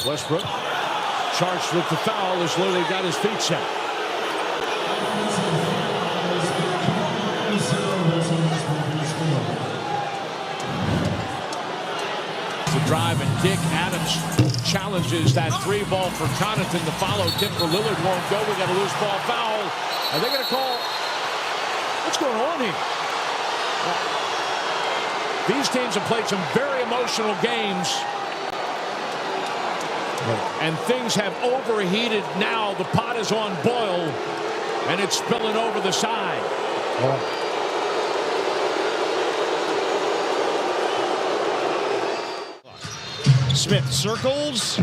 Westbrook charged with the foul as Lillard got his feet set. The drive and kick. Adams challenges that three ball for Connaughton. The follow tip for Lillard won't go. We got a loose ball foul. Are they going to call? What's going on here? These teams have played some very emotional games. And things have overheated now. The pot is on boil. And it's spilling over the side. Smith circles.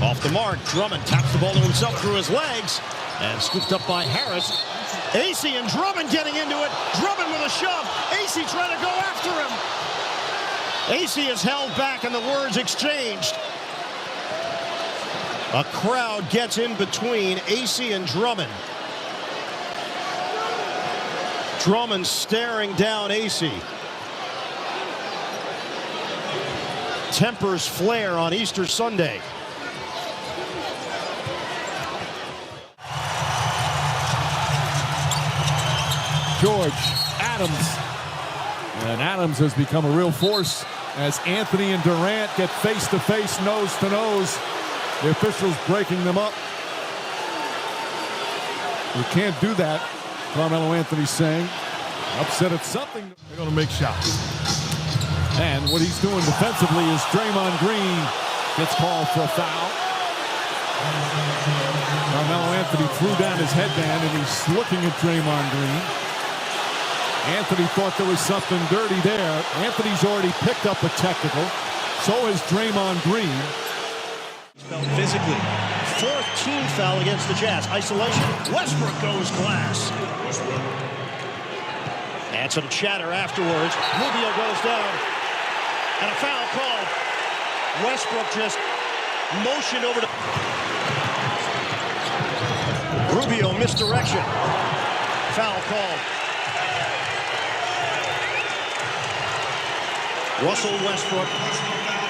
Off the mark. Drummond taps the ball to himself through his legs. And scooped up by Harris. Acey and Drummond getting into it. Drummond with a shove. Acey trying to go after him. Acey is held back and the words exchanged. A crowd gets in between Acey and Drummond. Drummond staring down Acey. Tempers flare on Easter Sunday. George, Adams. And Adams has become a real force as Anthony and Durant get face-to-face, nose-to-nose. The officials breaking them up. You can't do that, Carmelo Anthony's saying. Upset at something. They're going to make shots. And what he's doing defensively is Draymond Green gets called for a foul. Carmelo Anthony threw down his headband and he's looking at Draymond Green. Anthony thought there was something dirty there. Anthony's already picked up a technical. So has Draymond Green. Physically. Fourth team foul against the Jazz. Isolation. Westbrook goes glass. And some chatter afterwards. Rubio goes down. And a foul called. Westbrook just motioned over to Rubio, misdirection. Foul called. Russell Westbrook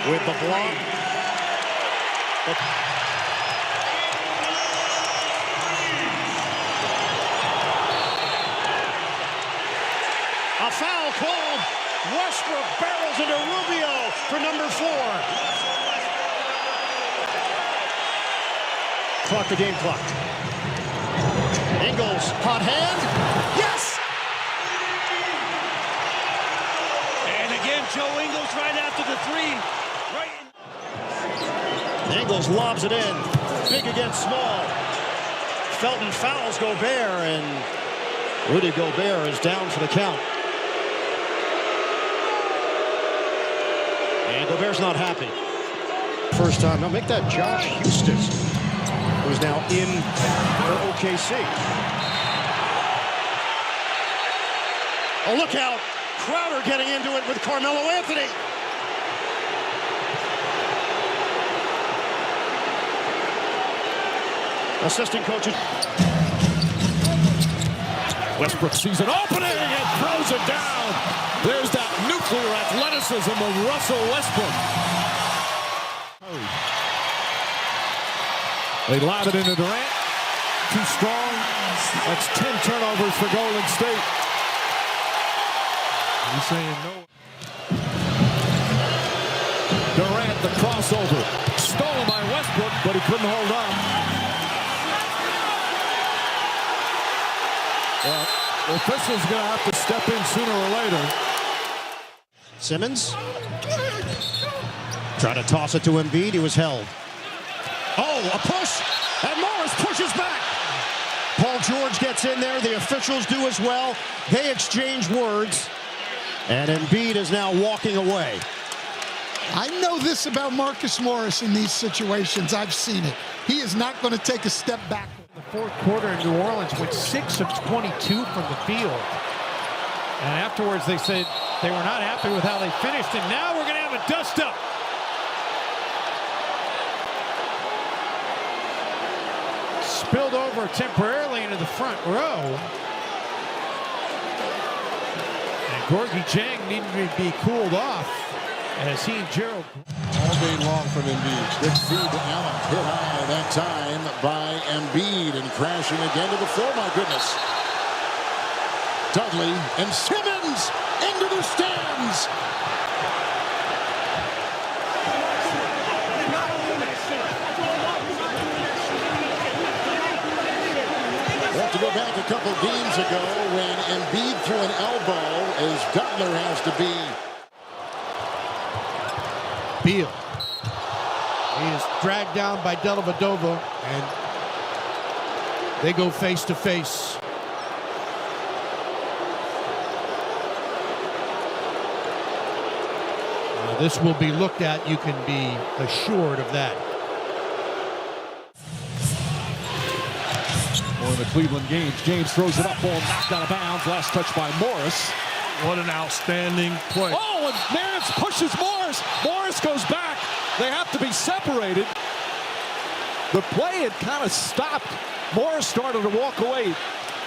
with the block. A foul called. Westbrook barrels into Rubio for number 4. Clock the game clock. Ingles, hot hand. Yes! And again, Joe Ingles right after the three. Right. Ingles lobs it in. Big against small. Felton fouls Gobert, and Rudy Gobert is down for the count. And Gobert's not happy. First time. Now make that Josh Houston, who's now in for OKC. Oh, look out. Crowder getting into it with Carmelo Anthony. Assistant coaches. Westbrook sees an opening and throws it down. There's that nuclear athleticism of Russell Westbrook. They lob it into Durant. Too strong. That's 10 turnovers for Golden State. He's saying no. Durant, the crossover. Stolen by Westbrook, but he couldn't hold on. Well, the official's going to have to step in sooner or later. Simmons trying to toss it to Embiid. He was held. Oh, a push, and Morris pushes back. Paul George gets in there. The officials do as well. They exchange words, and Embiid is now walking away. I know this about Marcus Morris in these situations. I've seen it. He is not going to take a step back. The fourth quarter in New Orleans went 6 of 22 from the field. And afterwards they said they were not happy with how they finished, and now we're going to have a dust-up. Spilled over temporarily into the front row. And Gorgui Dieng needed to be cooled off as he and Gerald. stayed long from Embiid. Good feed to Allen. Hit high that time by Embiid and crashing again to the floor. My goodness. Dudley and Simmons into the stands. We have to go back a couple games ago when Embiid threw an elbow as Butler has to be. Beal. He is dragged down by Dellavedova, and they go face to face. This will be looked at. You can be assured of that. One of the Cleveland games. James throws it up, ball knocked out of bounds. Last touch by Morris. What an outstanding play. Oh, and Nance pushes Morris. Morris goes back. They have to be separated. The play had kind of stopped. Morris started to walk away.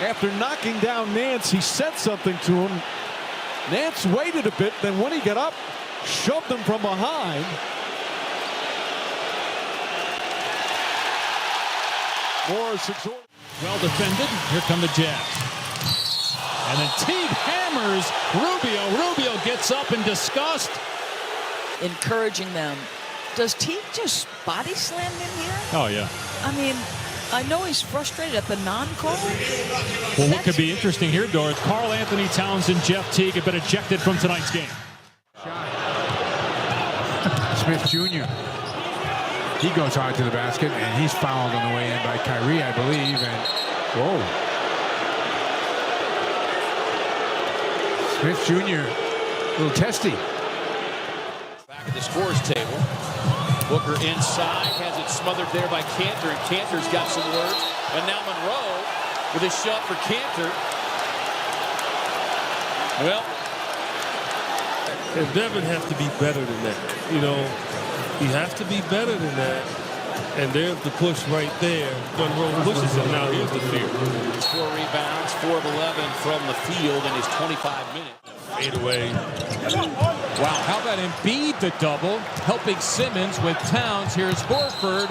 After knocking down Nance, he said something to him. Nance waited a bit, then when he got up, shoved him from behind. Morris exhorted. Well defended. Here come the Jazz. And then Teague hammers Rubio. Rubio gets up in disgust. Encouraging them. Does Teague just body slam him here? Oh, yeah. I mean, I know he's frustrated at the non-call. Well, what could be interesting here, Doris, Karl Anthony Towns and Jeff Teague have been ejected from tonight's game. Smith Jr. He goes hard to the basket, and he's fouled on the way in by Kyrie, I believe. And whoa. Smith Jr. a little testy. Back at the scores table. Booker inside, has it smothered there by Cantor, and Cantor's got some words. And now Monroe with a shot for Cantor. Well, And Devin has to be better than that. You know, he has to be better than that. And there's the push right there. Monroe pushes it. Now here's the fear. 4 rebounds, 4 of 11 from the field in his 25 minutes. Fade away. Wow, how about Embiid the double, helping Simmons with Towns. Here's Horford,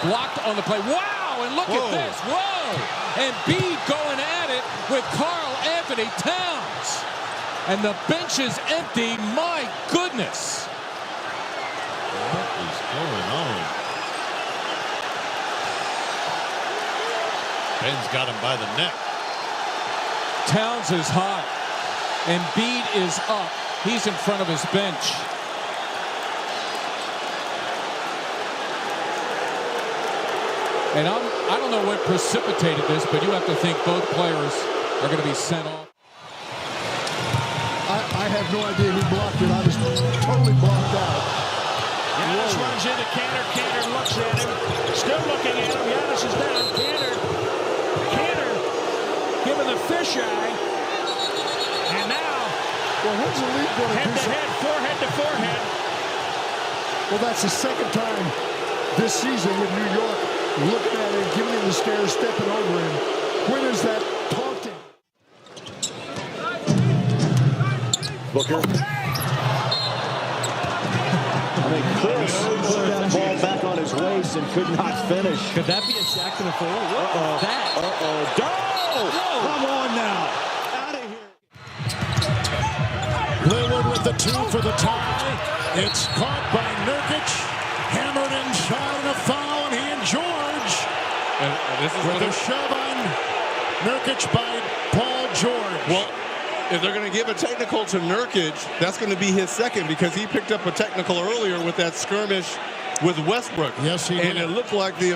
blocked on the play. Wow, and look at this. Whoa! Embiid going at it with Karl Anthony Towns. And the bench is empty. My goodness. What is going on? Ben's got him by the neck. Towns is hot. Embiid is up. He's in front of his bench. And I don't know what precipitated this, but you have to think both players are going to be sent off. I have no idea who blocked it. I was totally blocked out. Giannis runs into Cantor. Cantor looks at him. Still looking at him. Giannis is down. Cantor giving the fisheye. And now, Well, when's the league going to do something? head-to-head, forehead to forehead. Well, that's the second time this season with New York looking at him, giving him the stare, stepping over him. When is that taunting? Booker. I think Chris put that ball back on his waist and could not finish. Could that be a Jackson and Fuller? What was that? Come on now. Out of here. Lillard with the 2 for the tie. It's caught by Nurkic. Hammered inside and a foul, and he and George. And this is With a shove on Nurkic by Paul George. well, if they're going to give a technical to Nurkic, that's going to be his second because he picked up a technical earlier with that skirmish with Westbrook. Yes, he and did. it looked like the